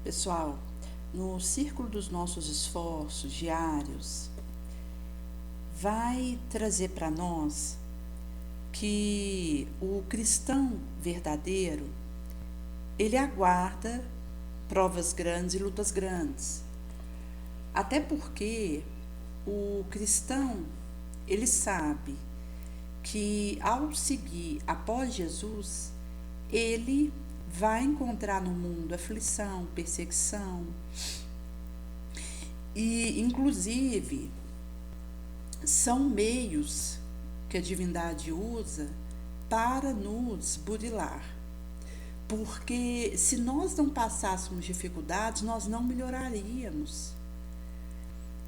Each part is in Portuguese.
Pessoal, no círculo dos nossos esforços diários, vai trazer para nós que o cristão verdadeiro, ele aguarda provas grandes e lutas grandes. Até porque o cristão, ele sabe que ao seguir após Jesus, ele vai encontrar no mundo aflição, perseguição e, inclusive, são meios que a divindade usa para nos burilar. Porque se nós não passássemos dificuldades, nós não melhoraríamos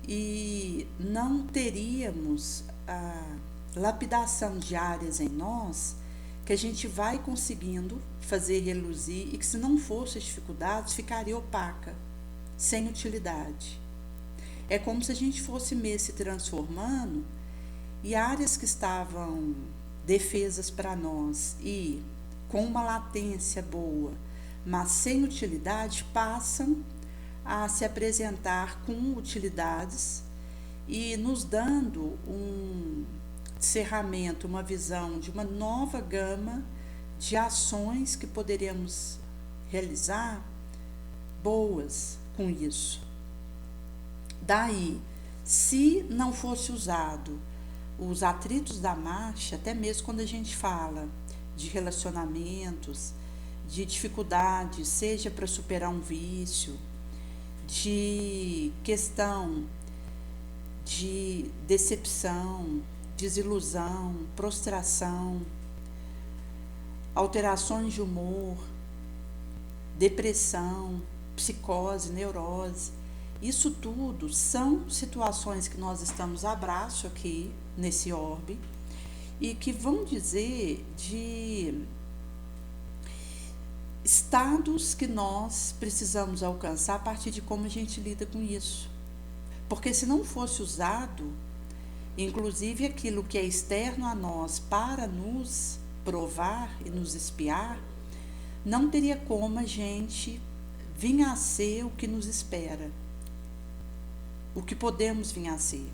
e não teríamos a lapidação de áreas em nós que a gente vai conseguindo fazer reluzir e que, se não fosse as dificuldades, ficaria opaca, sem utilidade. É como se a gente fosse mesmo se transformando e áreas que estavam defesas para nós e com uma latência boa, mas sem utilidade, passam a se apresentar com utilidades e nos dando um cerramento, uma visão de uma nova gama de ações que poderemos realizar boas com isso. Daí, se não fosse usado os atritos da marcha, até mesmo quando a gente fala de relacionamentos, de dificuldades, seja para superar um vício, de questão de decepção, desilusão, prostração, alterações de humor, depressão, psicose, neurose. Isso tudo são situações que nós estamos a braço aqui nesse orbe e que vão dizer de estados que nós precisamos alcançar a partir de como a gente lida com isso. Porque se não fosse usado, inclusive aquilo que é externo a nós para nos provar e nos espiar, não teria como a gente vir a ser o que nos espera, o que podemos vir a ser.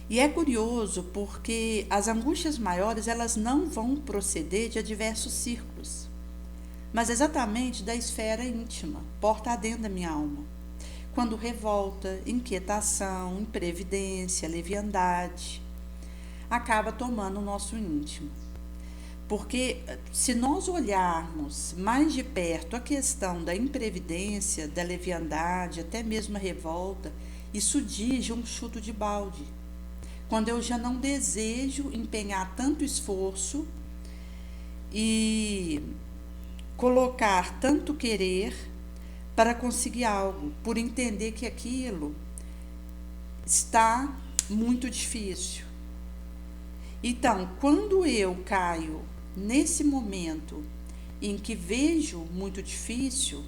E é curioso porque as angústias maiores, elas não vão proceder de adversos círculos, mas exatamente da esfera íntima, porta adentro da minha alma. Quando revolta, inquietação, imprevidência, leviandade, acaba tomando o nosso íntimo. Porque se nós olharmos mais de perto a questão da imprevidência, da leviandade, até mesmo a revolta, isso diz de um chuto de balde. Quando eu já não desejo empenhar tanto esforço e colocar tanto querer para conseguir algo, por entender que aquilo está muito difícil. Então, quando eu caio nesse momento em que vejo muito difícil,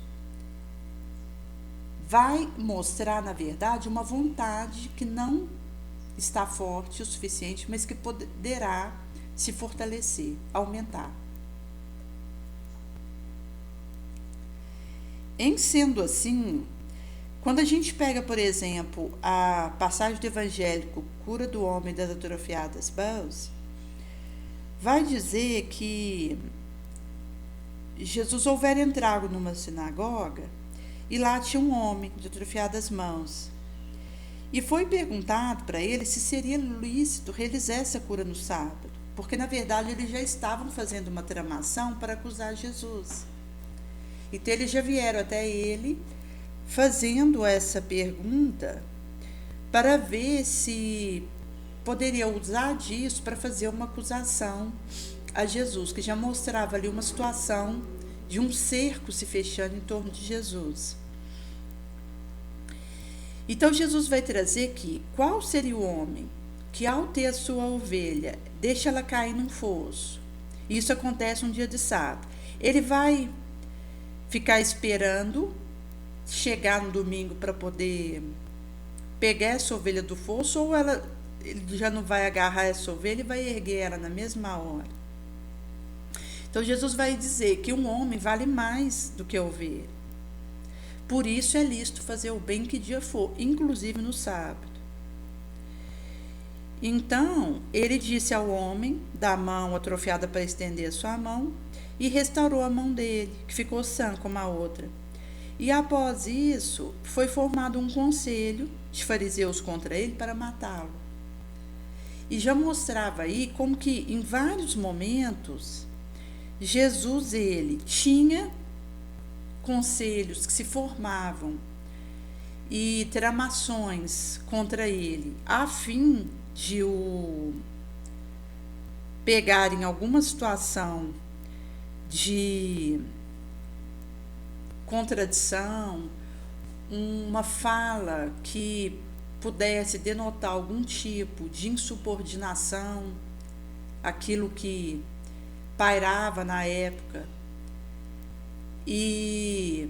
vai mostrar, na verdade, uma vontade que não está forte o suficiente, mas que poderá se fortalecer, aumentar. Em sendo assim, quando a gente pega, por exemplo, a passagem do evangélico Cura do Homem das Atrofiadas Mãos, vai dizer que Jesus houvera entrado numa sinagoga e lá tinha um homem de atrofiadas mãos. E foi perguntado para ele se seria lícito realizar essa cura no sábado, porque na verdade eles já estavam fazendo uma tramação para acusar Jesus. Então eles já vieram até ele fazendo essa pergunta para ver se poderia usar disso para fazer uma acusação a Jesus, que já mostrava ali uma situação de um cerco se fechando em torno de Jesus. Então Jesus vai trazer que qual seria o homem que, ao ter a sua ovelha, deixa ela cair num fosso. Isso acontece um dia de sábado. Ele vai ficar esperando chegar no domingo para poder pegar essa ovelha do fosso, ou ele já não vai agarrar essa ovelha e vai erguer ela na mesma hora. Então Jesus vai dizer que um homem vale mais do que a ovelha. Por isso é lícito fazer o bem que dia for, inclusive no sábado. Então ele disse ao homem, da mão atrofiada para estender a sua mão, e restaurou a mão dele, que ficou sã como a outra. E após isso, foi formado um conselho de fariseus contra ele para matá-lo. E já mostrava aí como que em vários momentos Jesus ele tinha conselhos que se formavam e tramações contra ele, a fim de o pegar em alguma situação de contradição, uma fala que pudesse denotar algum tipo de insubordinação, aquilo que pairava na época, e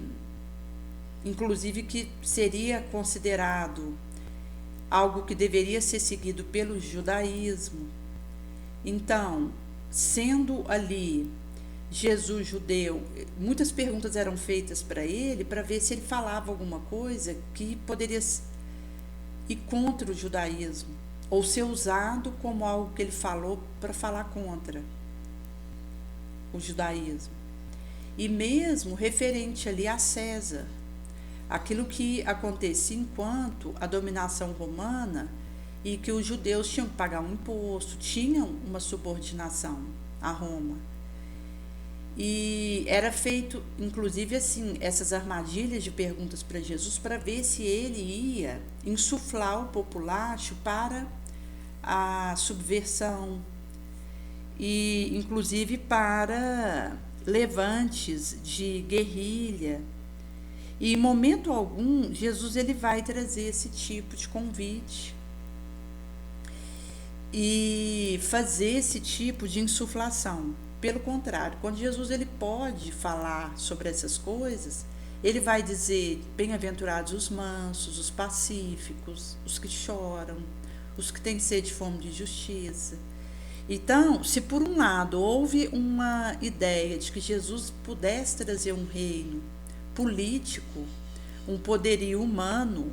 inclusive que seria considerado algo que deveria ser seguido pelo judaísmo. Então, sendo ali Jesus judeu, muitas perguntas eram feitas para ele para ver se ele falava alguma coisa que poderia ir contra o judaísmo, ou ser usado como algo que ele falou para falar contra o judaísmo. E mesmo referente ali a César, aquilo que acontecia enquanto a dominação romana, e que os judeus tinham que pagar um imposto, tinham uma subordinação a Roma. E era feito, inclusive, assim, essas armadilhas de perguntas para Jesus, para ver se ele ia insuflar o populacho para a subversão, e inclusive para levantes de guerrilha. E em momento algum, Jesus ele vai trazer esse tipo de convite e fazer esse tipo de insuflação. Pelo contrário, quando Jesus ele pode falar sobre essas coisas, ele vai dizer: bem-aventurados os mansos, os pacíficos, os que choram, os que têm sede e fome de justiça. Então, se por um lado houve uma ideia de que Jesus pudesse trazer um reino político, um poderio humano,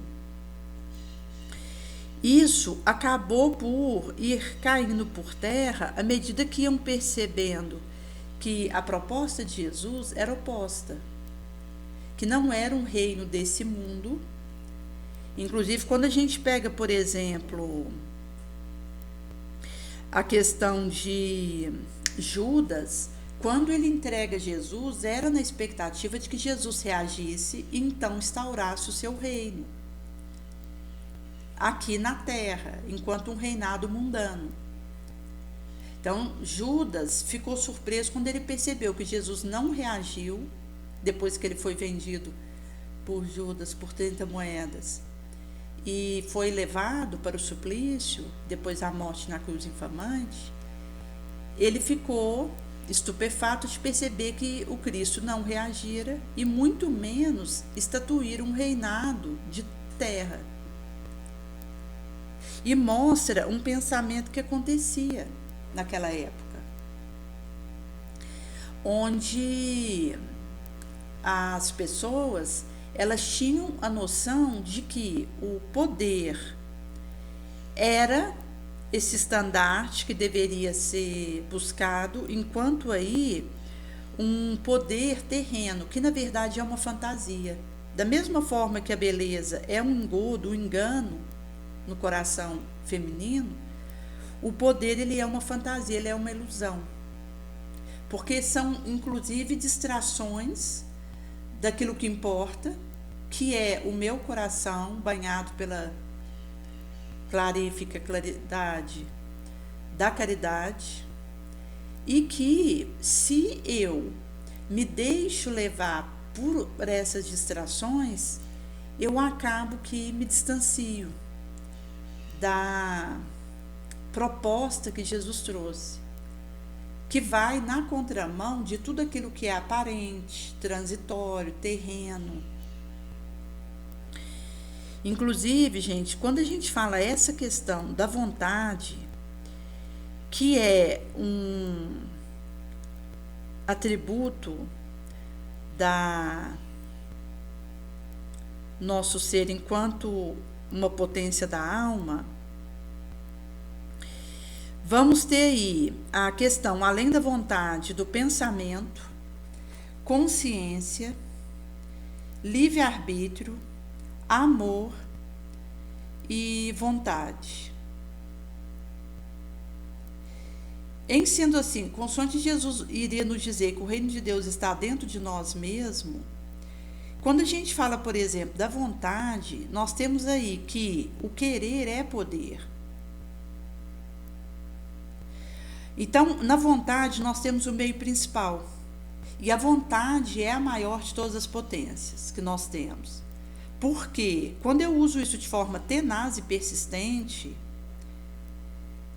isso acabou por ir caindo por terra à medida que iam percebendo que a proposta de Jesus era oposta, que não era um reino desse mundo. Inclusive, quando a gente pega, por exemplo, a questão de Judas, quando ele entrega Jesus, era na expectativa de que Jesus reagisse e então instaurasse o seu reino aqui na terra, enquanto um reinado mundano. Então, Judas ficou surpreso quando ele percebeu que Jesus não reagiu, depois que ele foi vendido por Judas por 30 moedas, e foi levado para o suplício, depois a morte na cruz infamante. Ele ficou estupefato de perceber que o Cristo não reagira, e muito menos estatuir um reinado de terra. E mostra um pensamento que acontecia naquela época, onde as pessoas elas tinham a noção de que o poder era esse estandarte que deveria ser buscado, enquanto aí um poder terreno, que na verdade é uma fantasia. Da mesma forma que a beleza é um engodo, um engano no coração feminino, o poder ele é uma fantasia, ele é uma ilusão. Porque são inclusive distrações daquilo que importa, que é o meu coração banhado pela clarífica claridade da caridade, e que se eu me deixo levar por essas distrações, eu acabo que me distancio da proposta que Jesus trouxe, que vai na contramão de tudo aquilo que é aparente, transitório, terreno. Inclusive, gente, quando a gente fala essa questão da vontade, que é atributo da nosso ser enquanto uma potência da alma, vamos ter aí a questão, além da vontade, do pensamento, consciência, livre-arbítrio, amor e vontade. Em sendo assim, consoante Jesus iria nos dizer que o reino de Deus está dentro de nós mesmos, quando a gente fala, por exemplo, da vontade, nós temos aí que o querer é poder. Então, na vontade, nós temos o meio principal. E a vontade é a maior de todas as potências que nós temos. Porque, quando eu uso isso de forma tenaz e persistente,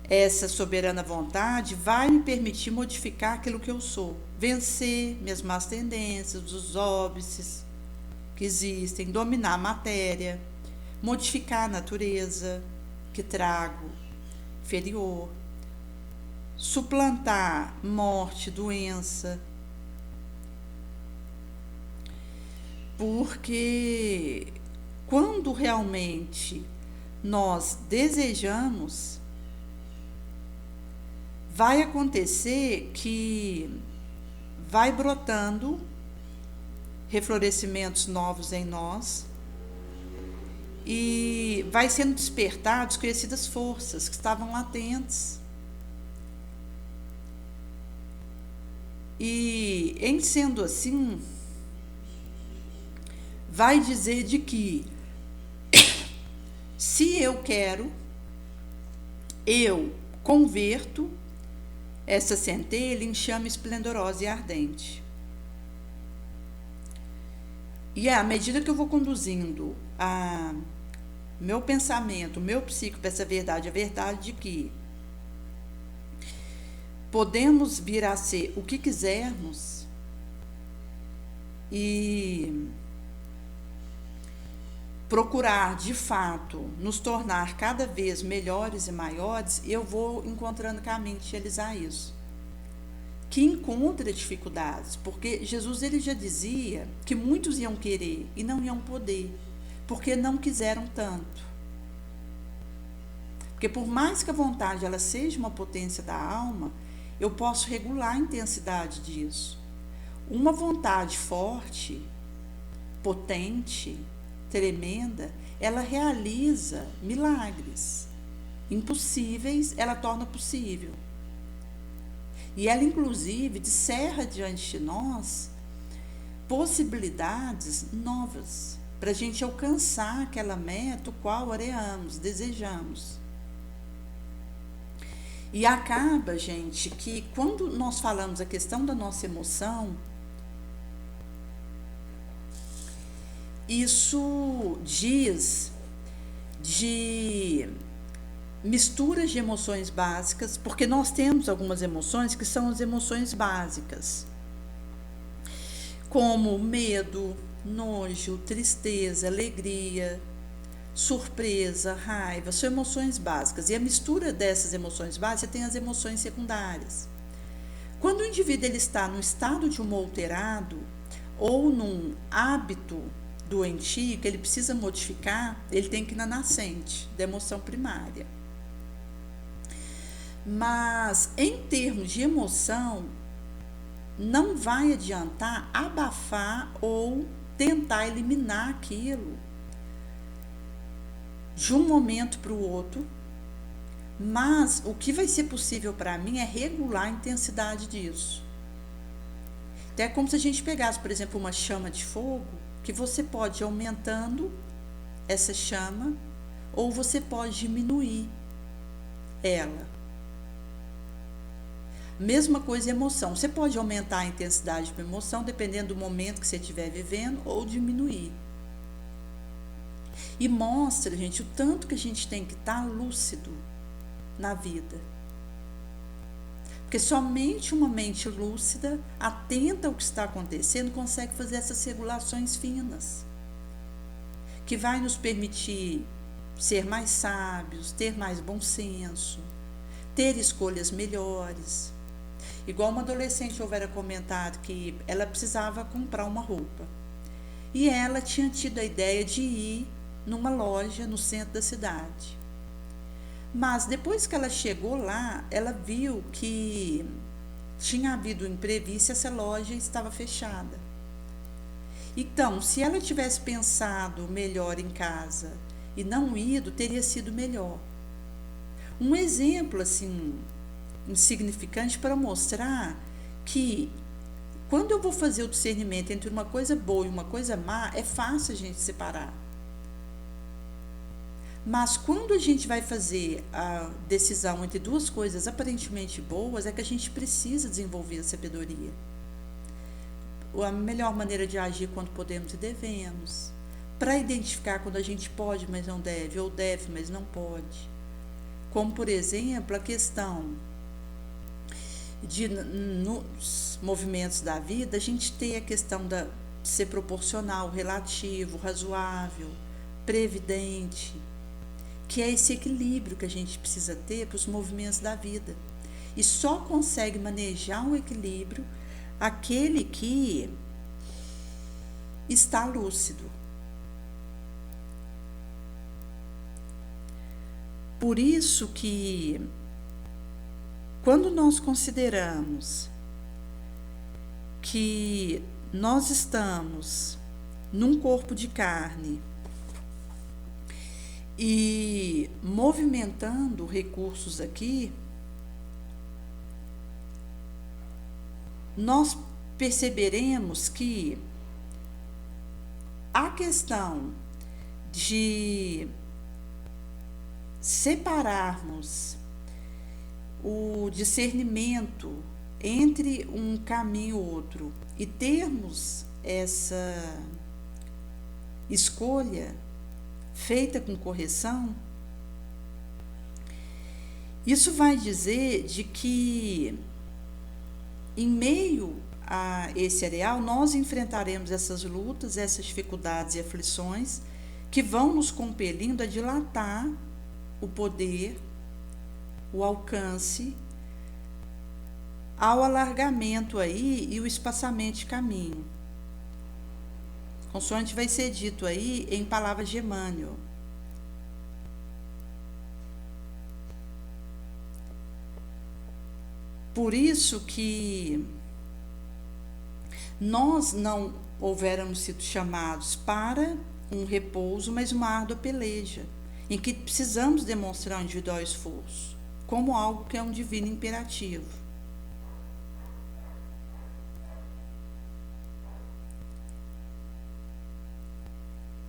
essa soberana vontade vai me permitir modificar aquilo que eu sou. Vencer minhas más tendências, os óbices que existem, dominar a matéria, modificar a natureza que trago inferior, suplantar morte, doença, porque quando realmente nós desejamos, vai acontecer que vai brotando reflorescimentos novos em nós e vai sendo despertados conhecidas forças que estavam latentes. E, em sendo assim, vai dizer de que se eu quero, eu converto essa centelha em chama esplendorosa e ardente. E à medida que eu vou conduzindo meu pensamento, meu psico para essa verdade, a verdade de que podemos vir a ser o que quisermos e procurar, de fato, nos tornar cada vez melhores e maiores, eu vou encontrando caminho de realizar isso. Que encontra dificuldades, porque Jesus ele já dizia que muitos iam querer e não iam poder, porque não quiseram tanto. Porque por mais que a vontade ela seja uma potência da alma, eu posso regular a intensidade disso. Uma vontade forte, potente, tremenda, ela realiza milagres. Impossíveis, ela torna possível. E ela, inclusive, descerra diante de nós possibilidades novas para a gente alcançar aquela meta o qual areamos, desejamos. E acaba, gente, que quando nós falamos a questão da nossa emoção, isso diz de misturas de emoções básicas, porque nós temos algumas emoções que são as emoções básicas, como medo, nojo, tristeza, alegria, surpresa, raiva, são emoções básicas. E a mistura dessas emoções básicas tem as emoções secundárias. Quando o indivíduo ele está num estado de humor alterado ou num hábito doentio que ele precisa modificar, ele tem que ir na nascente da emoção primária. Mas, em termos de emoção, não vai adiantar abafar ou tentar eliminar aquilo de um momento para o outro, mas o que vai ser possível para mim é regular a intensidade disso. Então, é como se a gente pegasse, por exemplo, uma chama de fogo, que você pode ir aumentando essa chama, ou você pode diminuir ela. Mesma coisa emoção. Você pode aumentar a intensidade da emoção dependendo do momento que você estiver vivendo ou diminuir. E mostra, gente, o tanto que a gente tem que estar lúcido na vida. Porque somente uma mente lúcida, atenta ao que está acontecendo, consegue fazer essas regulações finas, que vai nos permitir ser mais sábios, ter mais bom senso, ter escolhas melhores. Igual uma adolescente houvera comentado que ela precisava comprar uma roupa. E ela tinha tido a ideia de ir numa loja no centro da cidade. Mas depois que ela chegou lá, ela viu que tinha havido um imprevisto e essa loja estava fechada. Então, se ela tivesse pensado melhor em casa e não ido, teria sido melhor. Um exemplo assim insignificante para mostrar que quando eu vou fazer o discernimento entre uma coisa boa e uma coisa má, é fácil a gente separar. Mas quando a gente vai fazer a decisão entre duas coisas aparentemente boas, é que a gente precisa desenvolver a sabedoria. A melhor maneira de agir quando podemos e devemos. Para identificar quando a gente pode, mas não deve, ou deve, mas não pode. Como, por exemplo, a questão de, nos movimentos da vida, a gente ter a questão de ser proporcional, relativo, razoável, previdente, que é esse equilíbrio que a gente precisa ter para os movimentos da vida. E só consegue manejar um equilíbrio aquele que está lúcido. Por isso que, quando nós consideramos que nós estamos num corpo de carne e movimentando recursos aqui, nós perceberemos que a questão de separarmos o discernimento entre um caminho e outro e termos essa escolha feita com correção, isso vai dizer de que em meio a esse areal nós enfrentaremos essas lutas, essas dificuldades e aflições que vão nos compelindo a dilatar o poder, o alcance, ao alargamento aí e o espaçamento de caminho. Consoante vai ser dito aí em palavras de Emmanuel. Por isso que nós não houvéramos sido chamados para um repouso, mas uma árdua peleja, em que precisamos demonstrar um individual esforço, como algo que é um divino imperativo.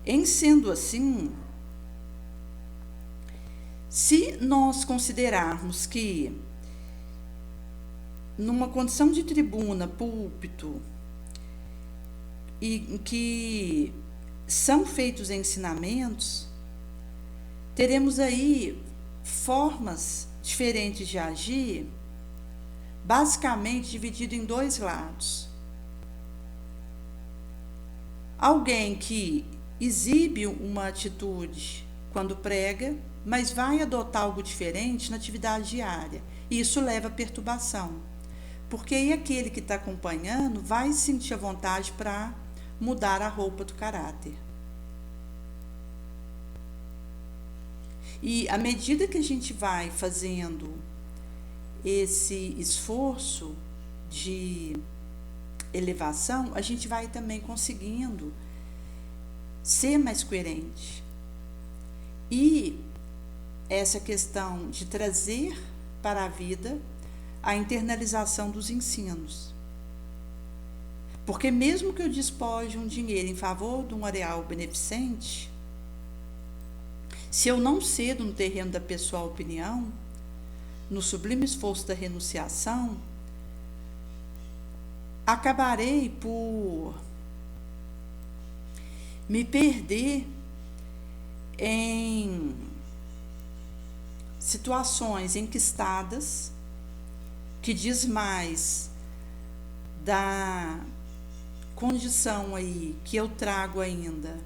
Em sendo assim, se nós considerarmos que numa condição de tribuna, púlpito, e que são feitos ensinamentos, teremos aí formas diferentes de agir, basicamente dividido em dois lados. Alguém que exibe uma atitude quando prega, mas vai adotar algo diferente na atividade diária, e isso leva a perturbação, porque aí aquele que está acompanhando vai sentir a vontade para mudar a roupa do caráter. E à medida que a gente vai fazendo esse esforço de elevação, a gente vai também conseguindo ser mais coerente. E essa questão de trazer para a vida a internalização dos ensinos. Porque mesmo que eu despoje um dinheiro em favor de um areal beneficente, se eu não cedo no terreno da pessoal opinião, no sublime esforço da renunciação, acabarei por me perder em situações enquistadas, que diz mais da condição aí que eu trago ainda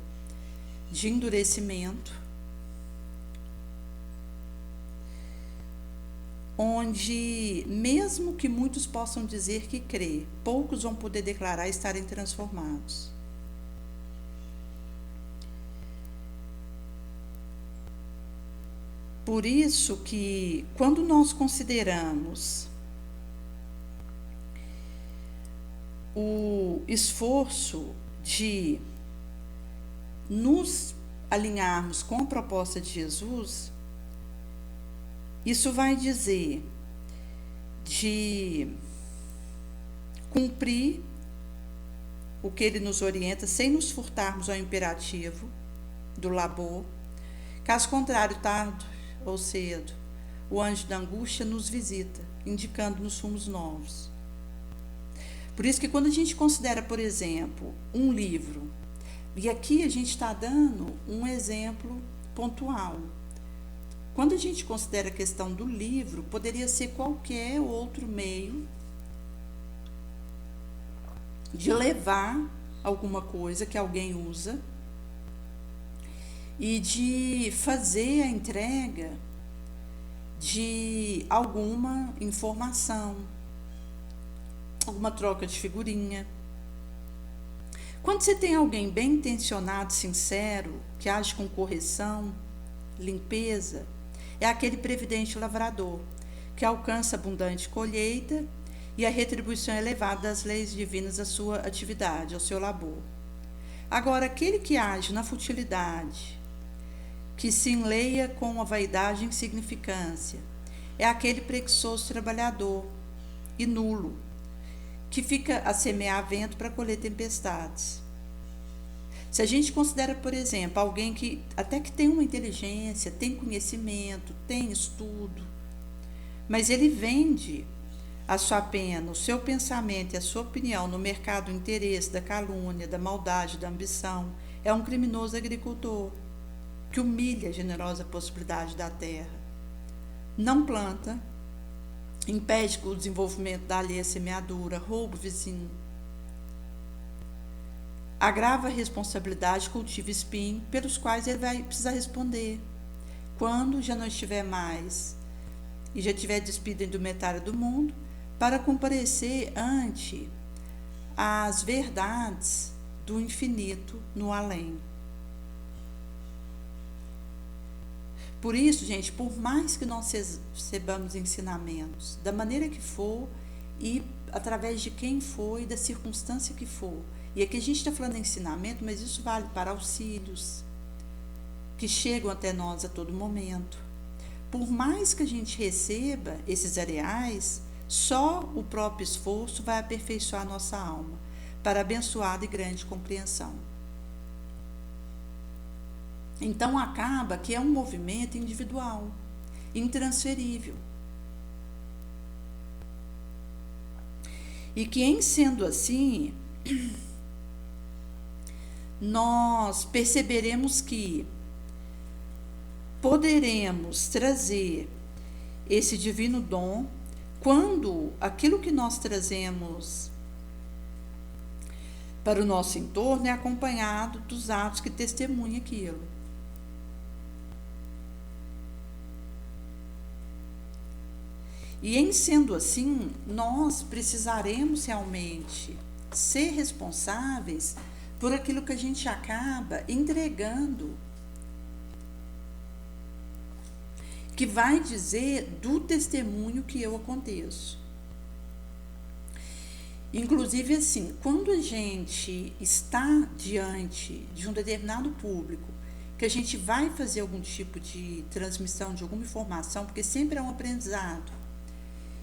de endurecimento, onde, mesmo que muitos possam dizer que crê, poucos vão poder declarar estarem transformados. Por isso que, quando nós consideramos o esforço de nos alinharmos com a proposta de Jesus, isso vai dizer de cumprir o que ele nos orienta sem nos furtarmos ao imperativo do labor. Caso contrário, tarde ou cedo, o anjo da angústia nos visita, indicando-nos rumos novos. Por isso que quando a gente considera, por exemplo, um livro, e aqui a gente está dando um exemplo pontual. Quando a gente considera a questão do livro, poderia ser qualquer outro meio de levar alguma coisa que alguém usa e de fazer a entrega de alguma informação, alguma troca de figurinha. Quando você tem alguém bem intencionado, sincero, que age com correção, limpeza, é aquele previdente lavrador, que alcança abundante colheita e a retribuição elevada das leis divinas à sua atividade, ao seu labor. Agora, aquele que age na futilidade, que se enleia com a vaidade e insignificância, é aquele preguiçoso trabalhador e nulo, que fica a semear vento para colher tempestades. Se a gente considera, por exemplo, alguém que até que tem uma inteligência, tem conhecimento, tem estudo, mas ele vende a sua pena, o seu pensamento e a sua opinião no mercado do interesse, da calúnia, da maldade, da ambição, é um criminoso agricultor que humilha a generosa possibilidade da terra. Não planta, impede o desenvolvimento da alheia semeadura, rouba o vizinho. Agrava a responsabilidade, cultiva espinho, pelos quais ele vai precisar responder. Quando já não estiver mais e já tiver despido a indumentária do mundo, para comparecer ante as verdades do infinito no além. Por isso, gente, por mais que nós recebamos ensinamentos, da maneira que for e através de quem for e da circunstância que for, e aqui a gente está falando de ensinamento, mas isso vale para auxílios que chegam até nós a todo momento. Por mais que a gente receba esses areais, só o próprio esforço vai aperfeiçoar a nossa alma para abençoada e grande compreensão. Então acaba que é um movimento individual, intransferível. E que, em sendo assim, nós perceberemos que poderemos trazer esse divino dom quando aquilo que nós trazemos para o nosso entorno é acompanhado dos atos que testemunham aquilo. E em sendo assim, nós precisaremos realmente ser responsáveis por aquilo que a gente acaba entregando, que vai dizer do testemunho que eu aconteço. Inclusive assim, quando a gente está diante de um determinado público, que a gente vai fazer algum tipo de transmissão de alguma informação, porque sempre é um aprendizado.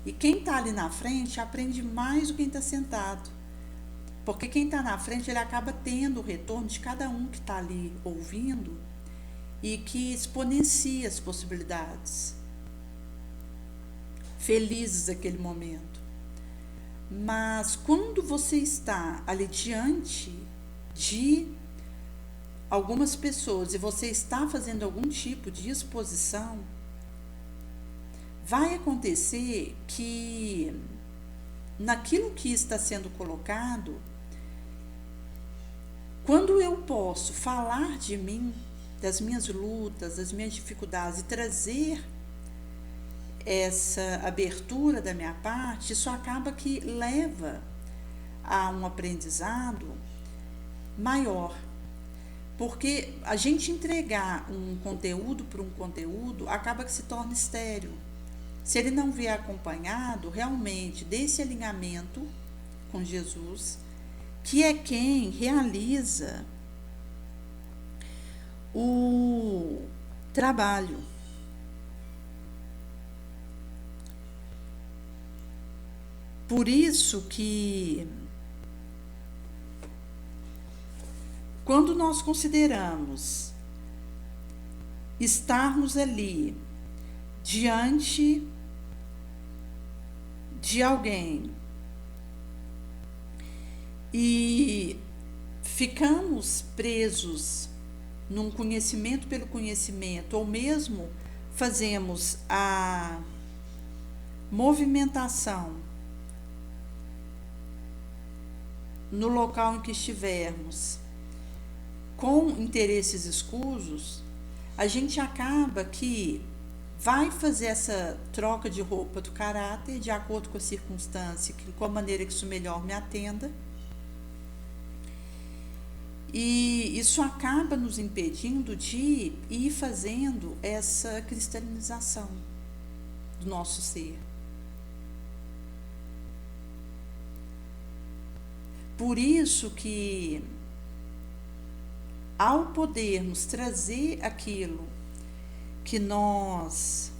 E quem está ali na frente aprende mais do que quem está sentado. Porque quem está na frente, ele acaba tendo o retorno de cada um que está ali ouvindo e que exponencia as possibilidades. Felizes naquele momento. Mas quando você está ali diante de algumas pessoas e você está fazendo algum tipo de exposição, vai acontecer que naquilo que está sendo colocado, quando eu posso falar de mim, das minhas lutas, das minhas dificuldades e trazer essa abertura da minha parte, isso acaba que leva a um aprendizado maior. Porque a gente entregar um conteúdo para um conteúdo acaba que se torna estéril. Se ele não vier acompanhado realmente desse alinhamento com Jesus, que é quem realiza o trabalho. Por isso que, quando nós consideramos estarmos ali diante de alguém e ficamos presos num conhecimento pelo conhecimento, ou mesmo fazemos a movimentação no local em que estivermos com interesses escusos, a gente acaba que vai fazer essa troca de roupa do caráter de acordo com a circunstância, com a maneira que isso melhor me atenda. E isso acaba nos impedindo de ir fazendo essa cristalização do nosso ser. Por isso que, ao podermos trazer aquilo que nós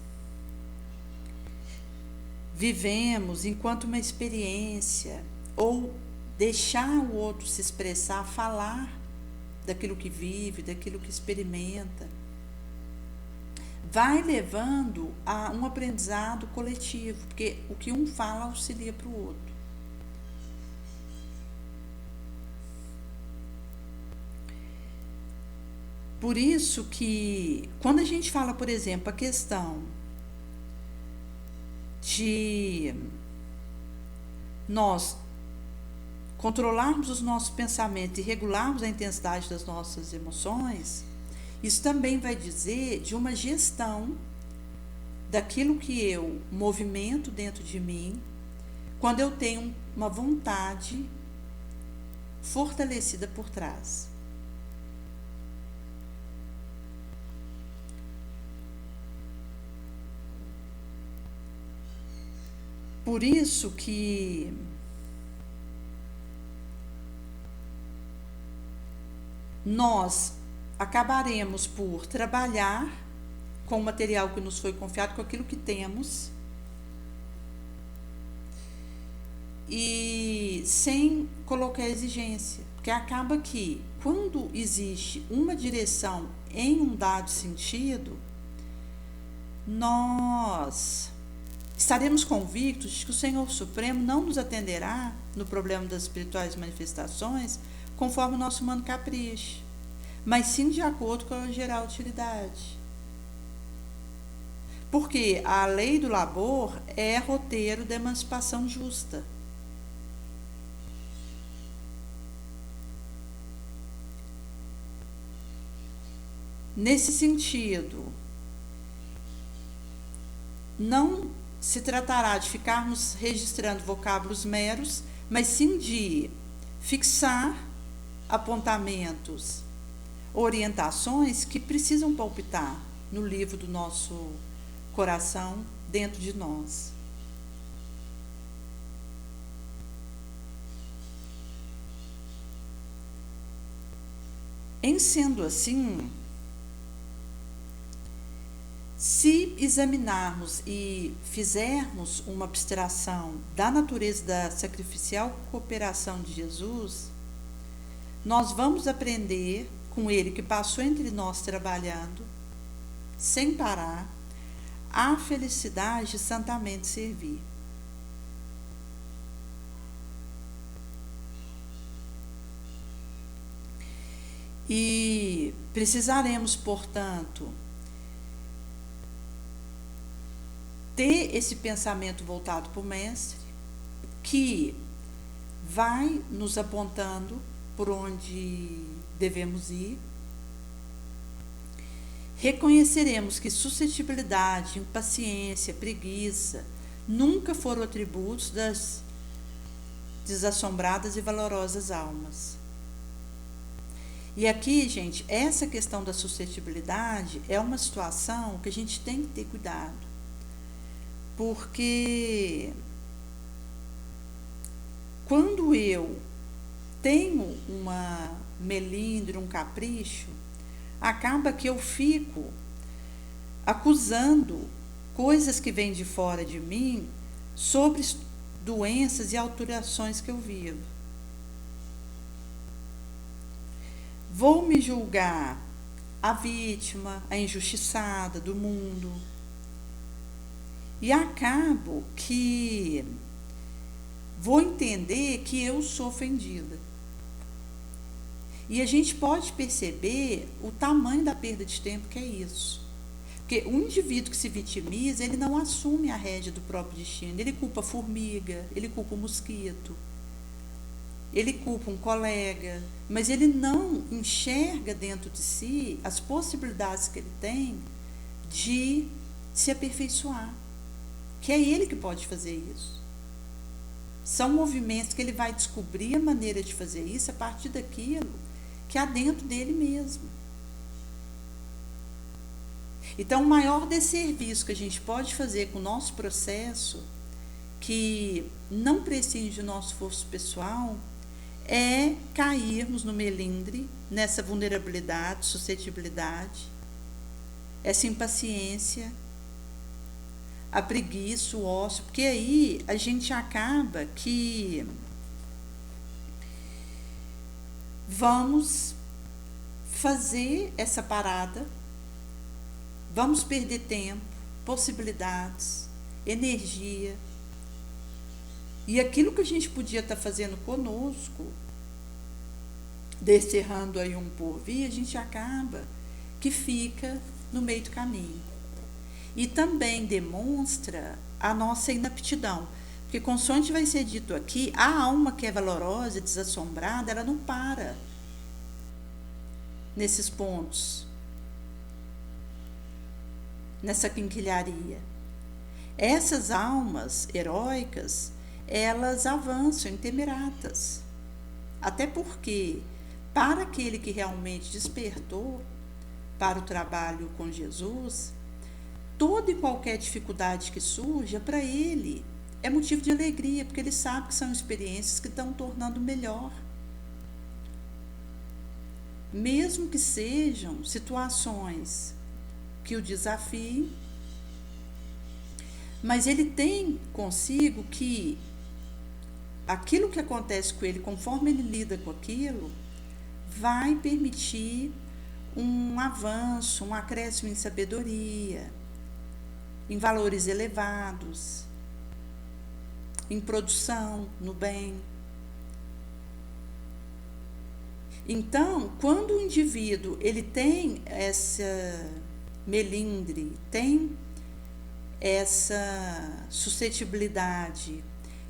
vivemos enquanto uma experiência, ou deixar o outro se expressar, falar daquilo que vive, daquilo que experimenta, vai levando a um aprendizado coletivo, porque o que um fala auxilia para o outro. Por isso que, quando a gente fala, por exemplo, a questão de nós controlarmos os nossos pensamentos e regularmos a intensidade das nossas emoções, isso também vai dizer de uma gestão daquilo que eu movimento dentro de mim, quando eu tenho uma vontade fortalecida por trás. Por isso que nós acabaremos por trabalhar com o material que nos foi confiado, com aquilo que temos, e sem colocar exigência, porque acaba que, quando existe uma direção em um dado sentido, nós estaremos convictos de que o Senhor Supremo não nos atenderá no problema das espirituais manifestações conforme o nosso humano capricho, mas sim de acordo com a geral utilidade. Porque a lei do labor é roteiro da emancipação justa. Nesse sentido, não se tratará de ficarmos registrando vocábulos meros, mas sim de fixar apontamentos, orientações que precisam palpitar no livro do nosso coração, dentro de nós. Em sendo assim, se examinarmos e fizermos uma abstração da natureza da sacrificial cooperação de Jesus, nós vamos aprender com ele, que passou entre nós trabalhando, sem parar, a felicidade de santamente servir. E precisaremos, portanto, ter esse pensamento voltado para o Mestre, que vai nos apontando por onde devemos ir, reconheceremos que suscetibilidade, impaciência, preguiça nunca foram atributos das desassombradas e valorosas almas. E aqui, gente, essa questão da suscetibilidade é uma situação que a gente tem que ter cuidado, porque quando eu tenho uma melindre, um capricho, acaba que eu fico acusando coisas que vêm de fora de mim sobre doenças e alterações que eu vivo. Vou me julgar a vítima, a injustiçada do mundo. E acabo que vou entender que eu sou ofendida. E a gente pode perceber o tamanho da perda de tempo que é isso. Porque o indivíduo que se vitimiza, ele não assume a rédea do próprio destino. Ele culpa a formiga, ele culpa o mosquito, ele culpa um colega, mas ele não enxerga dentro de si as possibilidades que ele tem de se aperfeiçoar. Que é ele que pode fazer isso. São movimentos que ele vai descobrir a maneira de fazer isso a partir daquilo que há dentro dele mesmo. Então, o maior desserviço que a gente pode fazer com o nosso processo, que não prescinde do nosso esforço pessoal, é cairmos no melindre, nessa vulnerabilidade, suscetibilidade, essa impaciência, a preguiça, o ócio, porque aí a gente acaba que vamos fazer essa parada, vamos perder tempo, possibilidades, energia, e aquilo que a gente podia estar fazendo conosco, descerrando aí um porvir, a gente acaba que fica no meio do caminho. E também demonstra a nossa inaptidão. Porque consoante vai ser dito aqui, a alma que é valorosa, desassombrada, ela não para nesses pontos, nessa quinquilharia. Essas almas heróicas, elas avançam intemeratas. Até porque, para aquele que realmente despertou para o trabalho com Jesus, toda e qualquer dificuldade que surja, para ele, é motivo de alegria, porque ele sabe que são experiências que estão tornando melhor. Mesmo que sejam situações que o desafiem, mas ele tem consigo que aquilo que acontece com ele, conforme ele lida com aquilo, vai permitir um avanço, um acréscimo em sabedoria, em valores elevados, em produção, no bem. Então, quando o indivíduo ele tem essa melindre, tem essa suscetibilidade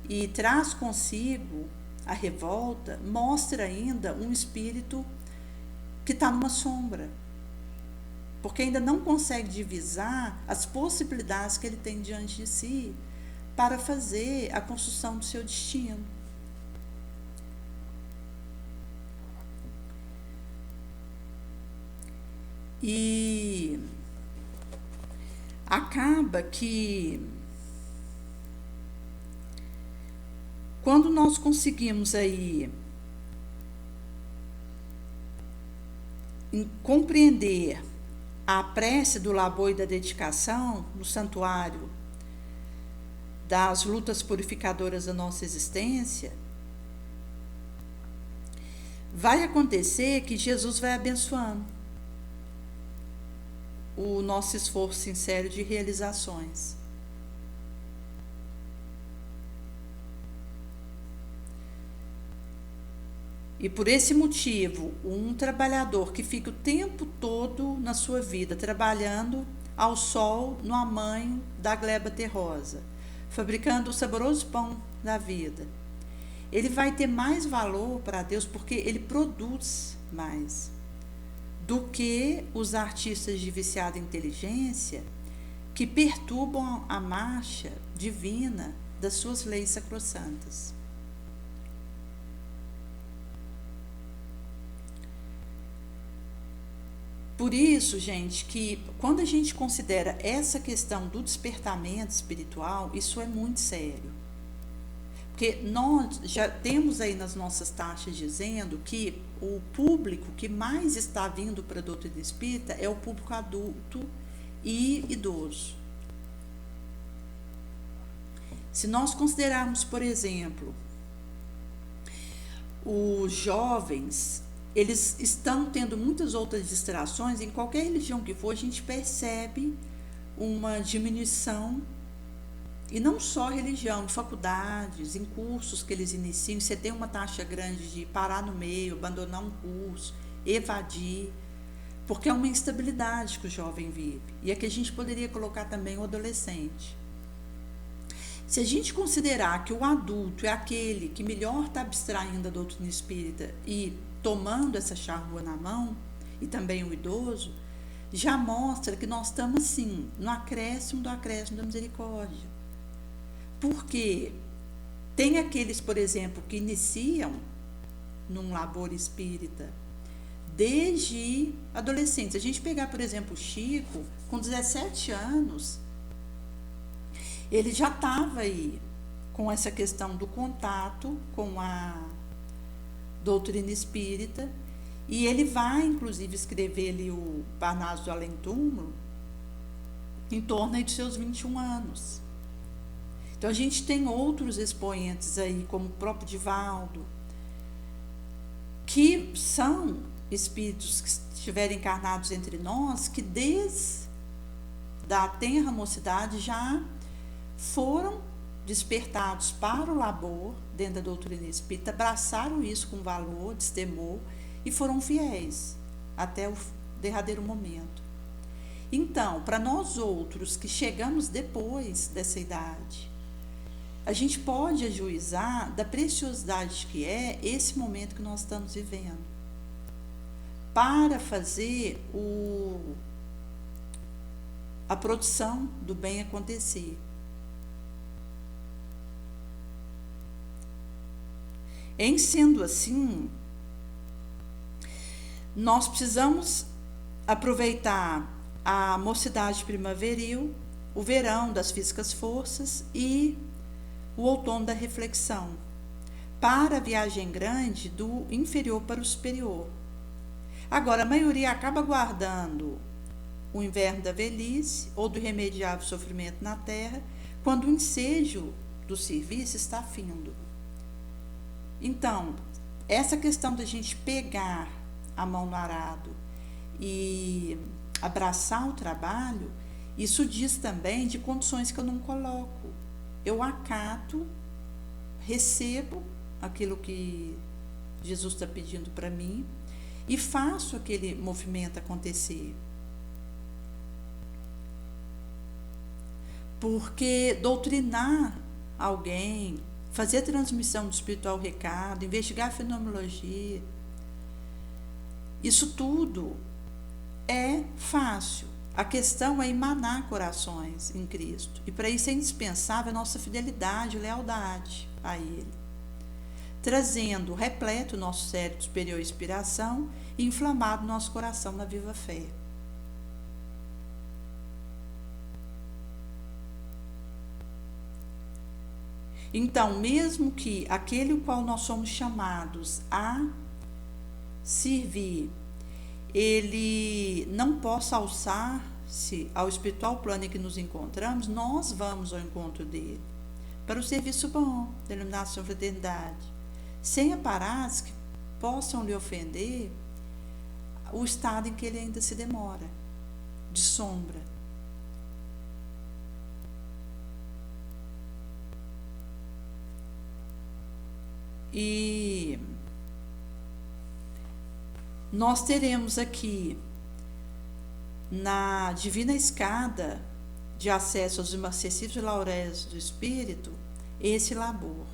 e traz consigo a revolta, mostra ainda um espírito que está numa sombra, porque ainda não consegue divisar as possibilidades que ele tem diante de si para fazer a construção do seu destino. E acaba que quando nós conseguimos aí compreender a prece do labor e da dedicação no santuário das lutas purificadoras da nossa existência, vai acontecer que Jesus vai abençoando o nosso esforço sincero de realizações. E por esse motivo, um trabalhador que fica o tempo todo na sua vida trabalhando ao sol, no amanho da gleba terrosa, fabricando o saboroso pão da vida, ele vai ter mais valor para Deus porque ele produz mais do que os artistas de viciada inteligência que perturbam a marcha divina das suas leis sacrossantas. Por isso, gente, que quando a gente considera essa questão do despertamento espiritual, isso é muito sério. Porque nós já temos aí nas nossas taxas dizendo que o público que mais está vindo para a doutrina espírita é o público adulto e idoso. Se nós considerarmos, por exemplo, os jovens, eles estão tendo muitas outras distrações, em qualquer religião que for, a gente percebe uma diminuição, e não só religião, em faculdades, em cursos que eles iniciam, você tem uma taxa grande de parar no meio, abandonar um curso, evadir, porque é uma instabilidade que o jovem vive, e é que a gente poderia colocar também o adolescente. Se a gente considerar que o adulto é aquele que melhor está abstraindo da doutrina espírita e tomando essa charrua na mão, e também o idoso, já mostra que nós estamos assim, no acréscimo do acréscimo da misericórdia. Porque tem aqueles, por exemplo, que iniciam num labor espírita desde adolescentes. Se a gente pegar, por exemplo, o Chico, com 17 anos, ele já estava aí com essa questão do contato com a doutrina espírita, e ele vai, inclusive, escrever ali o Parnaso do Além Túmulo em torno aí de seus 21 anos. Então, a gente tem outros expoentes aí, como o próprio Divaldo, que são espíritos que estiverem encarnados entre nós, que desde a tenra mocidade já foram despertados para o labor dentro da doutrina espírita, abraçaram isso com valor, destemor, e foram fiéis até o derradeiro momento. Então, para nós outros que chegamos depois dessa idade, a gente pode ajuizar da preciosidade que é esse momento que nós estamos vivendo, para fazer a produção do bem acontecer. Em sendo assim, nós precisamos aproveitar a mocidade primaveril, o verão das físicas forças e o outono da reflexão, para a viagem grande do inferior para o superior. Agora, a maioria acaba guardando o inverno da velhice ou do irremediável sofrimento na terra, quando o ensejo do serviço está findo. Então, essa questão da gente pegar a mão no arado e abraçar o trabalho, isso diz também de condições que eu não coloco. Eu acato, recebo aquilo que Jesus está pedindo para mim e faço aquele movimento acontecer. Porque doutrinar alguém, fazer a transmissão do espiritual recado, investigar a fenomenologia, isso tudo é fácil. A questão é emanar corações em Cristo. E para isso é indispensável a nossa fidelidade e lealdade a Ele, trazendo repleto o nosso cérebro de superior inspiração e inflamado o nosso coração na viva fé. Então, mesmo que aquele o qual nós somos chamados a servir, ele não possa alçar-se ao espiritual plano em que nos encontramos, nós vamos ao encontro dele, para o serviço bom, da iluminação e fraternidade, sem aparatos que possam lhe ofender o estado em que ele ainda se demora, de sombra. E nós teremos aqui, na divina escada de acesso aos imacessíveis lauréis do Espírito, esse labor.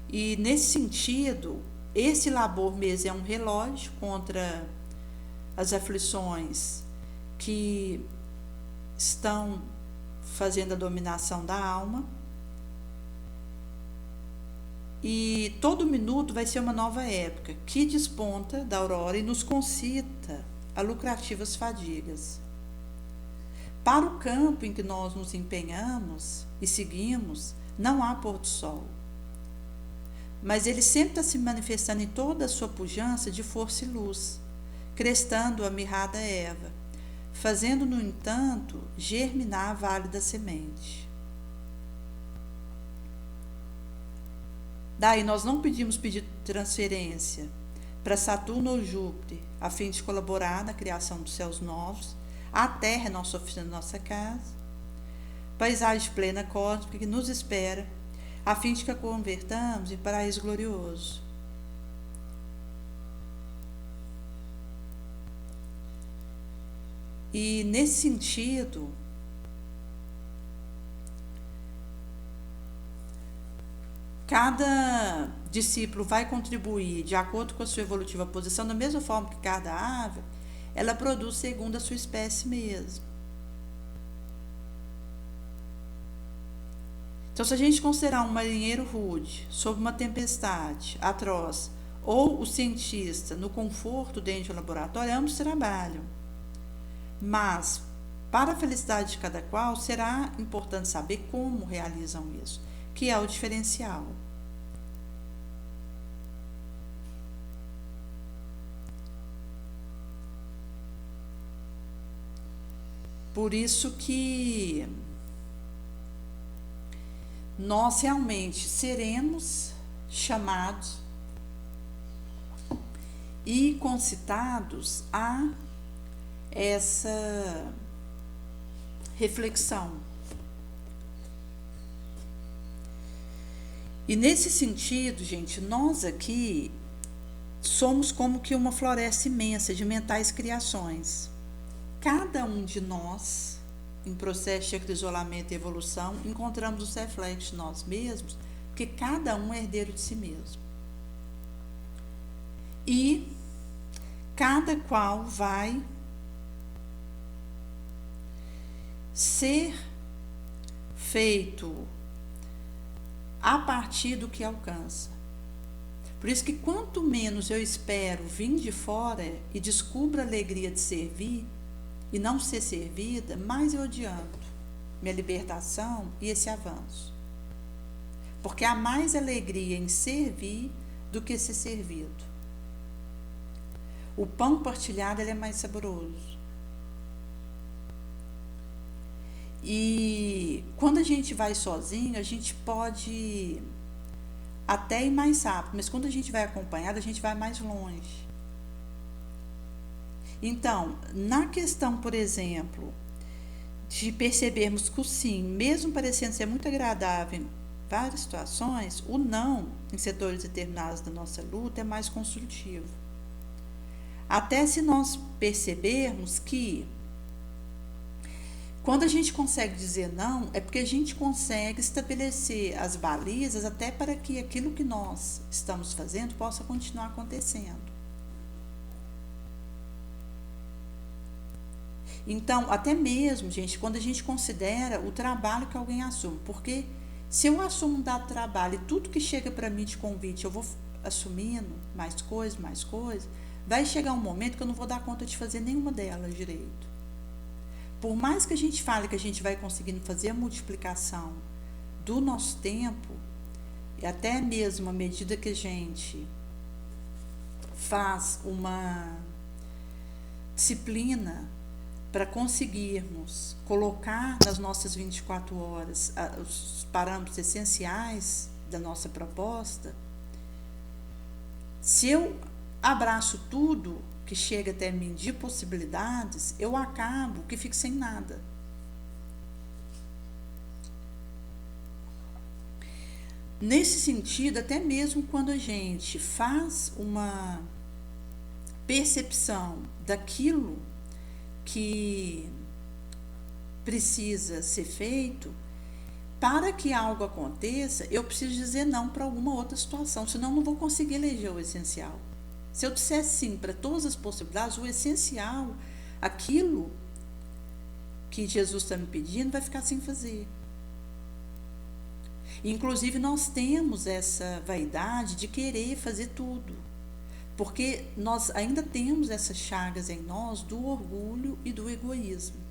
E nesse sentido, esse labor mesmo é um relógio contra as aflições que estão fazendo a dominação da alma. E todo minuto vai ser uma nova época que desponta da aurora e nos concita a lucrativas fadigas. Para o campo em que nós nos empenhamos e seguimos, não há pôr do sol. Mas ele sempre está se manifestando em toda a sua pujança de força e luz, crestando a mirrada erva, fazendo, no entanto, germinar a válida semente. Daí nós não pedimos transferência para Saturno ou Júpiter, a fim de colaborar na criação dos céus novos. A Terra é nossa oficina, nossa casa, paisagem plena cósmica que nos espera, a fim de que a convertamos em paraíso glorioso. E nesse sentido, cada discípulo vai contribuir de acordo com a sua evolutiva posição, da mesma forma que cada ave, ela produz segundo a sua espécie mesmo. Então, se a gente considerar um marinheiro rude, sob uma tempestade atroz, ou o cientista no conforto dentro de um laboratório, ambos trabalham. Mas, para a felicidade de cada qual, será importante saber como realizam isso, que é o diferencial. Por isso que nós realmente seremos chamados e concitados a essa reflexão. E nesse sentido, gente, nós aqui somos como que uma floresta imensa de mentais criações. Cada um de nós, em processo de acrisolamento e evolução, encontramos os reflexos de nós mesmos, porque cada um é herdeiro de si mesmo. E cada qual vai ser feito a partir do que alcança. Por isso que quanto menos eu espero vir de fora e descubro a alegria de servir e não ser servida, mais eu adianto minha libertação e esse avanço. Porque há mais alegria em servir do que ser servido. O pão partilhado ele é mais saboroso. E quando a gente vai sozinho, a gente pode até ir mais rápido, mas quando a gente vai acompanhado, a gente vai mais longe. Então, na questão, por exemplo, de percebermos que o sim, mesmo parecendo ser muito agradável em várias situações, o não, em setores determinados da nossa luta, é mais construtivo. Até se nós percebermos que quando a gente consegue dizer não, é porque a gente consegue estabelecer as balizas até para que aquilo que nós estamos fazendo possa continuar acontecendo. Então, até mesmo, gente, quando a gente considera o trabalho que alguém assume, porque se eu assumo um dado trabalho e tudo que chega para mim de convite, eu vou assumindo mais coisas, vai chegar um momento que eu não vou dar conta de fazer nenhuma delas direito. Por mais que a gente fale que a gente vai conseguindo fazer a multiplicação do nosso tempo, e até mesmo à medida que a gente faz uma disciplina para conseguirmos colocar nas nossas 24 horas os parâmetros essenciais da nossa proposta, se eu abraço tudo que chega até mim de possibilidades, eu acabo que fico sem nada. Nesse sentido, até mesmo quando a gente faz uma percepção daquilo que precisa ser feito, para que algo aconteça, eu preciso dizer não para alguma outra situação, senão eu não vou conseguir eleger o essencial. Se eu disser sim para todas as possibilidades, o essencial, aquilo que Jesus está me pedindo, vai ficar sem fazer. Inclusive, nós temos essa vaidade de querer fazer tudo, porque nós ainda temos essas chagas em nós do orgulho e do egoísmo.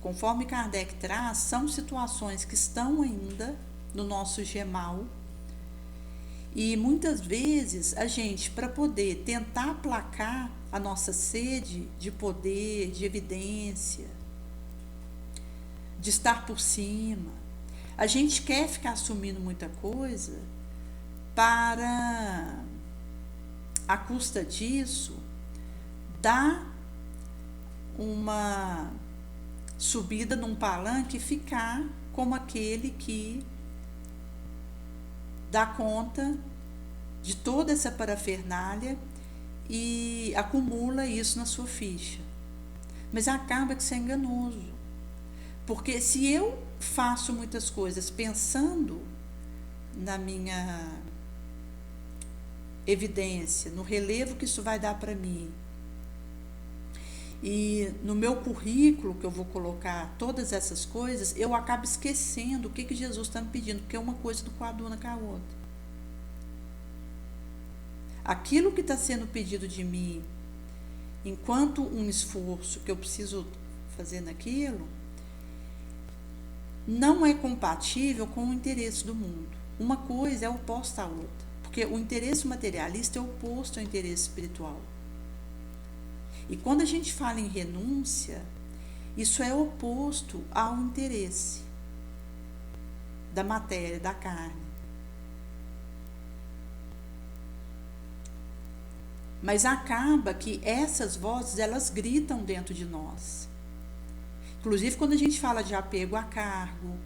Conforme Kardec traz, são situações que estão ainda no nosso gemal, e muitas vezes a gente, para poder tentar aplacar a nossa sede de poder, de evidência, de estar por cima, a gente quer ficar assumindo muita coisa para, à custa disso, dar uma subida num palanque e ficar como aquele que dá conta de toda essa parafernália e acumula isso na sua ficha. Mas acaba que isso é enganoso. Porque se eu faço muitas coisas pensando na minha evidência, no relevo que isso vai dar para mim, e no meu currículo que eu vou colocar todas essas coisas, eu acabo esquecendo o que Jesus está me pedindo, porque uma coisa não coaduna com a outra. Aquilo que está sendo pedido de mim, enquanto um esforço que eu preciso fazer naquilo, não é compatível com o interesse do mundo. Uma coisa é oposta à outra, porque o interesse materialista é oposto ao interesse espiritual. E quando a gente fala em renúncia, isso é oposto ao interesse da matéria, da carne. Mas acaba que essas vozes, elas gritam dentro de nós. Inclusive, quando a gente fala de apego a cargo,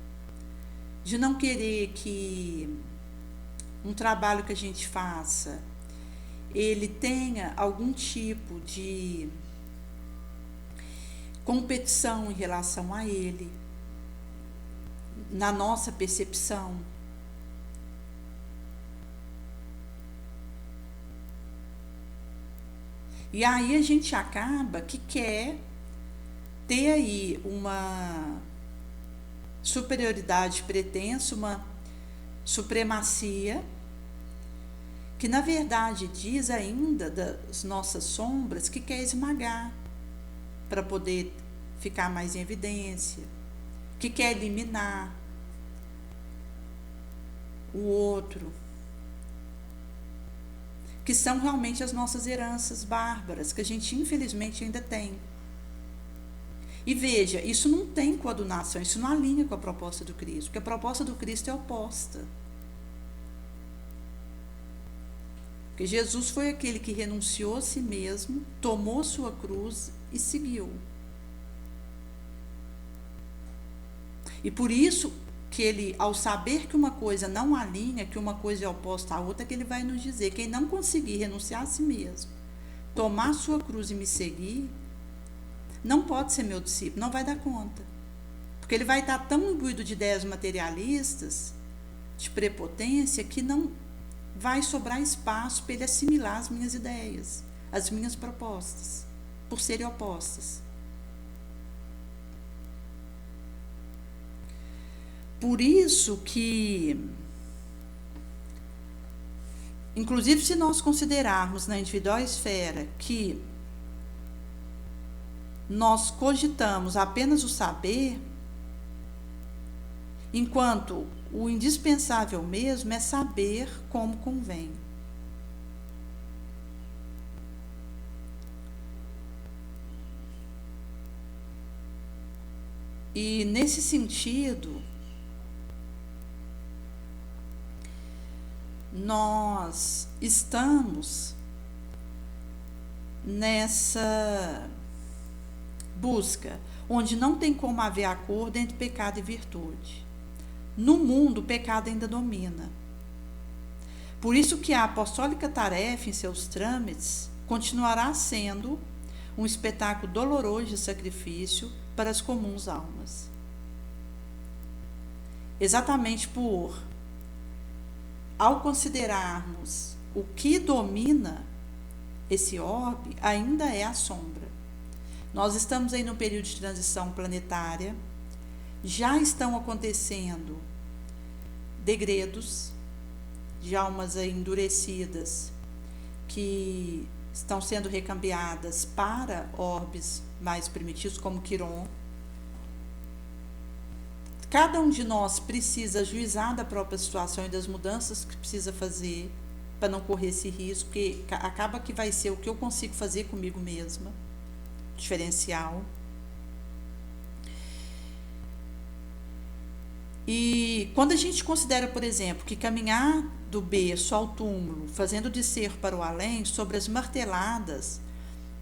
de não querer que um trabalho que a gente faça ele tenha algum tipo de competição em relação a ele, na nossa percepção. E aí a gente acaba que quer ter aí uma superioridade pretensa, uma supremacia, que na verdade diz ainda das nossas sombras que quer esmagar para poder ficar mais em evidência, que quer eliminar o outro, que são realmente as nossas heranças bárbaras, que a gente infelizmente ainda tem. E veja, isso não tem coadunação, isso não alinha com a proposta do Cristo, porque a proposta do Cristo é oposta. Porque Jesus foi aquele que renunciou a si mesmo, tomou sua cruz e seguiu. E por isso que ele, ao saber que uma coisa não alinha, que uma coisa é oposta à outra, que ele vai nos dizer: quem não conseguir renunciar a si mesmo, tomar sua cruz e me seguir, não pode ser meu discípulo, não vai dar conta. Porque ele vai estar tão imbuído de ideias materialistas, de prepotência, que não vai sobrar espaço para ele assimilar as minhas ideias, as minhas propostas, por serem opostas. Por isso que, inclusive se nós considerarmos na individual esfera que nós cogitamos apenas o saber, enquanto o indispensável mesmo é saber como convém. E nesse sentido, nós estamos nessa busca, onde não tem como haver acordo entre pecado e virtude. No mundo, o pecado ainda domina. Por isso que a apostólica tarefa em seus trâmites continuará sendo um espetáculo doloroso de sacrifício para as comuns almas. exatamente ao considerarmos o que domina esse orbe, ainda é a sombra. Nós estamos aí no período de transição planetária, já estão acontecendo degredos de almas aí endurecidas que estão sendo recambiadas para orbes mais primitivos, como Quiron. Cada um de nós precisa ajuizar da própria situação e das mudanças que precisa fazer para não correr esse risco, porque acaba que vai ser o que eu consigo fazer comigo mesma, diferencial. E quando a gente considera, por exemplo, que caminhar do berço ao túmulo, fazendo de ser para o além, sobre as marteladas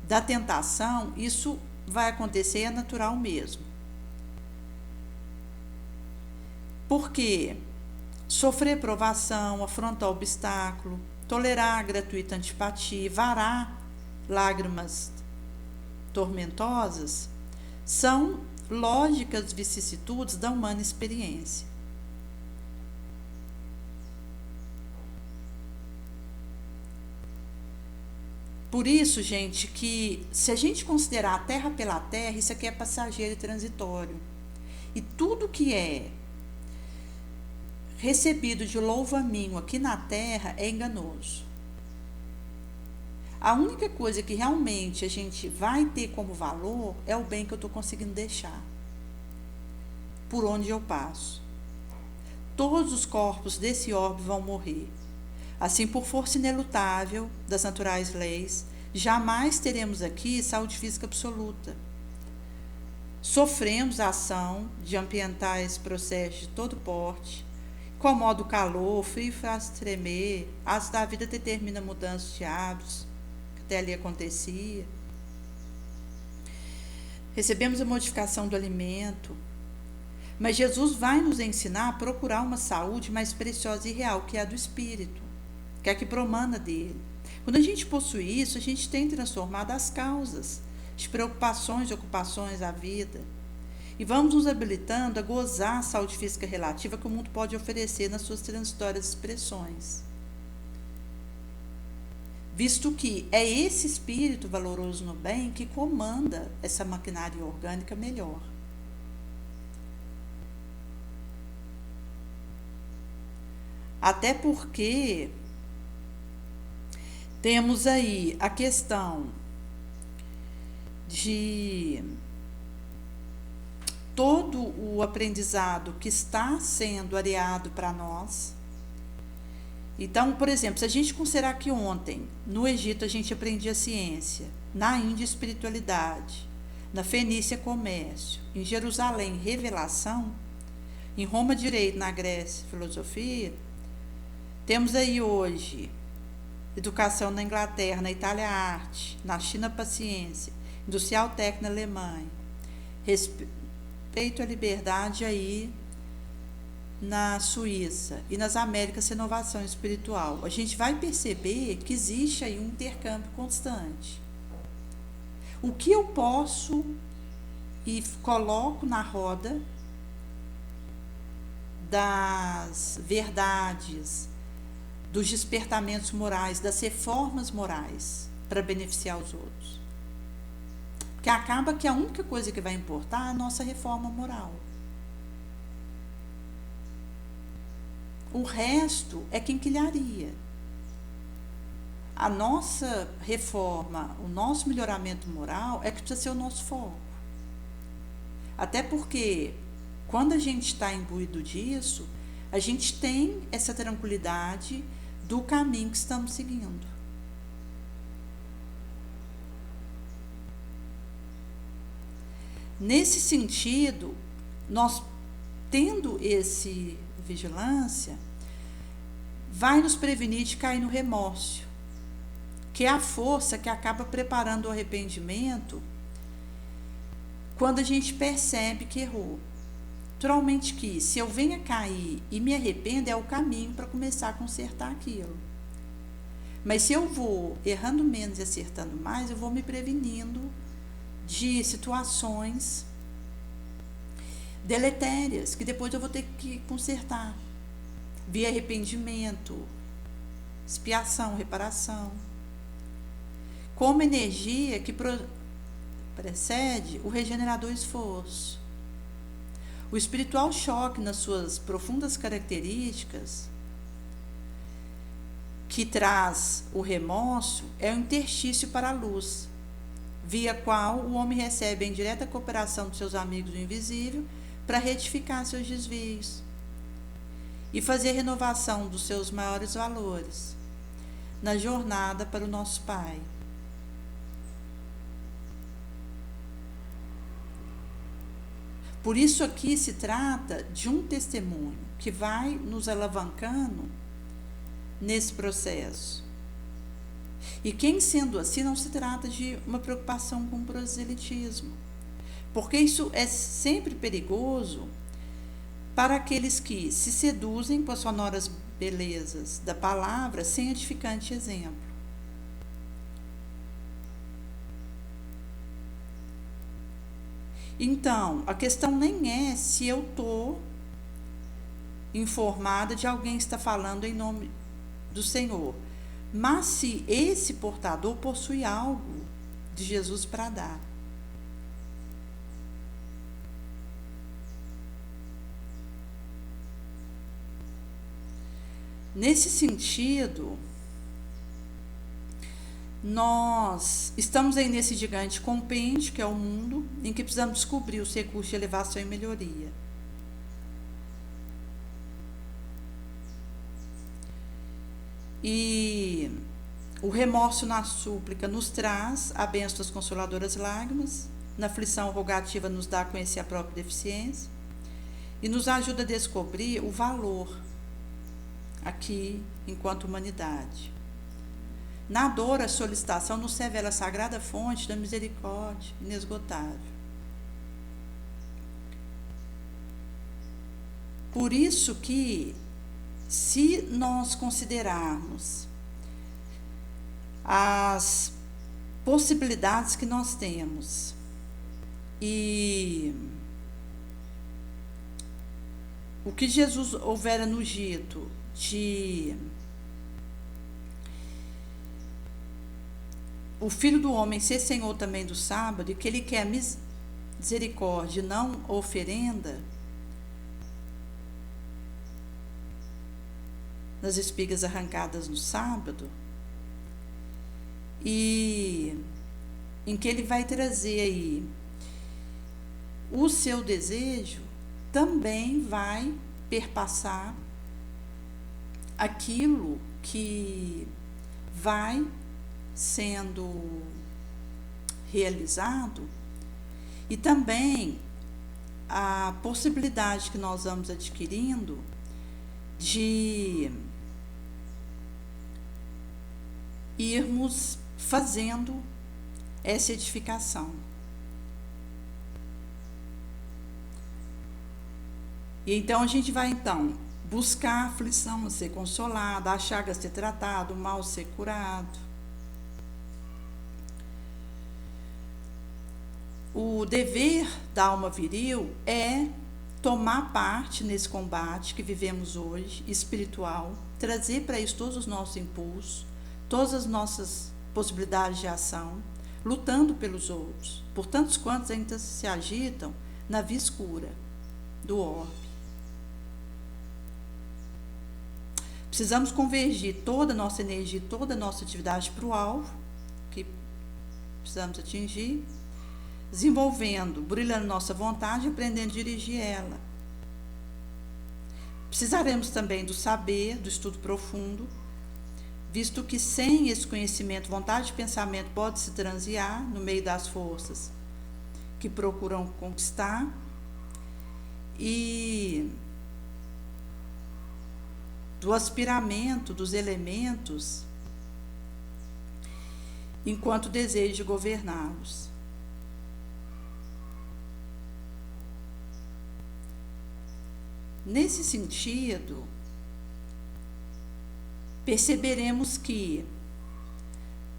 da tentação, isso vai acontecer, é natural mesmo. Porque sofrer provação, afrontar obstáculo, tolerar a gratuita antipatia, varar lágrimas tormentosas, são lógicas vicissitudes da humana experiência. Por isso, gente, que se a gente considerar a Terra pela Terra, isso aqui é passageiro e transitório. E tudo que é recebido de louva-minho aqui na Terra é enganoso. A única coisa que realmente a gente vai ter como valor é o bem que eu estou conseguindo deixar, por onde eu passo. Todos os corpos desse orbe vão morrer. Assim, por força inelutável das naturais leis, jamais teremos aqui saúde física absoluta. Sofremos a ação de ambientais processos de todo porte, incomoda o calor, o frio faz tremer, as da vida determina mudanças de hábitos, que até ali acontecia. Recebemos a modificação do alimento, mas Jesus vai nos ensinar a procurar uma saúde mais preciosa e real, que é a do espírito, que é a que promana dele. Quando a gente possui isso, a gente tem transformado as causas de preocupações e ocupações da vida. E vamos nos habilitando a gozar a saúde física relativa que o mundo pode oferecer nas suas transitórias expressões. Visto que é esse espírito valoroso no bem que comanda essa maquinária orgânica melhor. Até porque temos aí a questão de todo o aprendizado que está sendo areado para nós. Então, por exemplo, se a gente considerar que ontem, no Egito, a gente aprendia ciência, na Índia, espiritualidade, na Fenícia, comércio, em Jerusalém, revelação, em Roma, direito, na Grécia, filosofia, temos aí hoje educação na Inglaterra, na Itália, arte, na China, paciência, industrial técnica na Alemanha, respeito à liberdade aí na Suíça e nas Américas, renovação espiritual. A gente vai perceber que existe aí um intercâmbio constante. O que eu posso e coloco na roda das verdades, dos despertamentos morais, das reformas morais para beneficiar os outros. Porque acaba que a única coisa que vai importar é a nossa reforma moral. O resto é quinquilharia. A nossa reforma, o nosso melhoramento moral é que precisa ser o nosso foco. Até porque, quando a gente está imbuído disso, a gente tem essa tranquilidade do caminho que estamos seguindo. Nesse sentido, nós tendo esse vigilância, vai nos prevenir de cair no remorso, que é a força que acaba preparando o arrependimento quando a gente percebe que errou. Naturalmente que, se eu venho a cair e me arrependo, é o caminho para começar a consertar aquilo. Mas se eu vou errando menos e acertando mais, eu vou me prevenindo de situações deletérias, que depois eu vou ter que consertar, via arrependimento, expiação, reparação. Como energia que precede o regenerador esforço. O espiritual choque, nas suas profundas características, que traz o remorso, é um interstício para a luz, via qual o homem recebe a indireta cooperação dos seus amigos do invisível para retificar seus desvios e fazer a renovação dos seus maiores valores na jornada para o nosso Pai. Por isso aqui se trata de um testemunho que vai nos alavancando nesse processo. E quem sendo assim, não se trata de uma preocupação com o proselitismo, porque isso é sempre perigoso para aqueles que se seduzem com as sonoras belezas da palavra sem edificante exemplo. Então, a questão nem é se eu estou informada de alguém que está falando em nome do Senhor, mas se esse portador possui algo de Jesus para dar. Nesse sentido, nós estamos aí nesse gigante compêndio, que é o mundo, em que precisamos descobrir os recursos de elevação e melhoria. E o remorso na súplica nos traz a bênção das consoladoras lágrimas, na aflição rogativa nos dá a conhecer a própria deficiência e nos ajuda a descobrir o valor aqui enquanto humanidade. Na dor, a solicitação nos revela a sagrada fonte da misericórdia inesgotável. Por isso que, se nós considerarmos as possibilidades que nós temos e o que Jesus houvera nos dito de o Filho do Homem ser Senhor também do sábado, e que Ele quer misericórdia, não oferenda, nas espigas arrancadas no sábado, e em que Ele vai trazer aí o seu desejo, também vai perpassar aquilo que vai sendo realizado, e também a possibilidade que nós vamos adquirindo de irmos fazendo essa edificação. E então a gente vai buscar a aflição a ser consolada, a chaga a ser tratada, o mal a ser curado. O dever da alma viril é tomar parte nesse combate que vivemos hoje, espiritual, trazer para isso todos os nossos impulsos, todas as nossas possibilidades de ação, lutando pelos outros, por tantos quantos ainda se agitam na via escura do orbe. Precisamos convergir toda a nossa energia, toda a nossa atividade para o alvo que precisamos atingir, desenvolvendo, brilhando nossa vontade e aprendendo a dirigir ela. Precisaremos também do saber, do estudo profundo, visto que sem esse conhecimento, vontade e pensamento pode se transear no meio das forças que procuram conquistar, e do aspiramento dos elementos enquanto desejo de governá-los. Nesse sentido, perceberemos que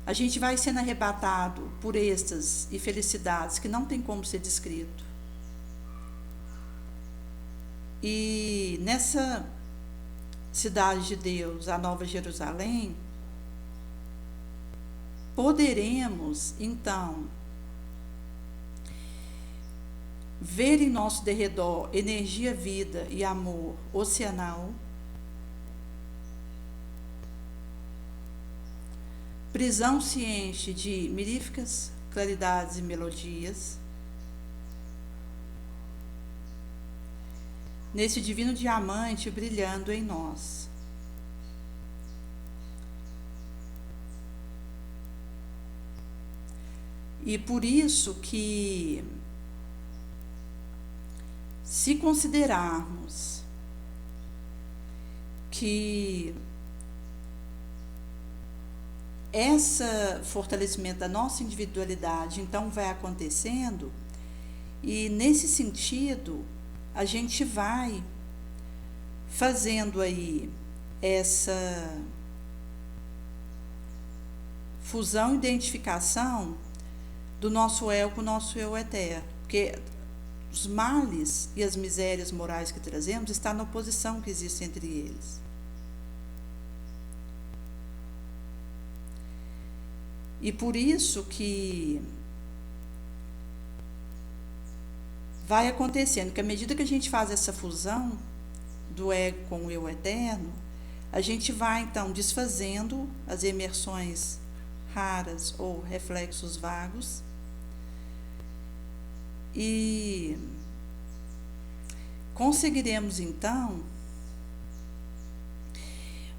a gente vai sendo arrebatado por êxtases e felicidades que não tem como ser descrito. E nessa cidade de Deus, a Nova Jerusalém, poderemos então ver em nosso derredor energia, vida e amor oceanal, prisão se enche de miríficas claridades e melodias. Nesse divino diamante brilhando em nós. E por isso que, se considerarmos que esse fortalecimento da nossa individualidade então vai acontecendo, e nesse sentido a gente vai fazendo aí essa fusão e identificação do nosso eu com o nosso eu eterno, porque os males e as misérias morais que trazemos está na oposição que existe entre eles. E por isso que vai acontecendo que à medida que a gente faz essa fusão do ego com o eu eterno, a gente vai então desfazendo as emersões raras ou reflexos vagos e conseguiremos então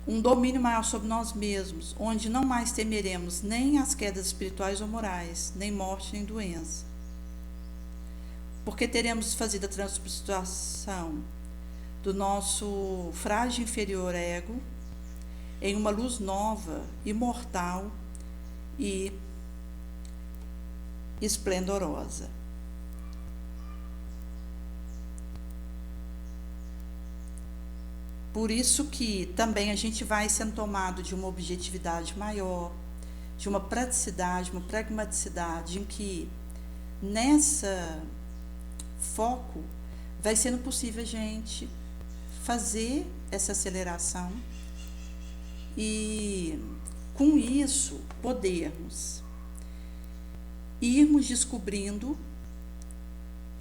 um domínio maior sobre nós mesmos, onde não mais temeremos nem as quedas espirituais ou morais, nem morte nem doença, porque teremos fazido a transubstanciação do nosso frágil inferior ego em uma luz nova, imortal e esplendorosa. Por isso que também a gente vai sendo tomado de uma objetividade maior, de uma praticidade, uma pragmaticidade, em que nessa foco vai sendo possível a gente fazer essa aceleração e com isso podermos irmos descobrindo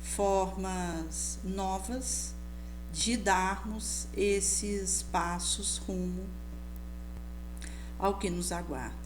formas novas de darmos esses passos rumo ao que nos aguarda.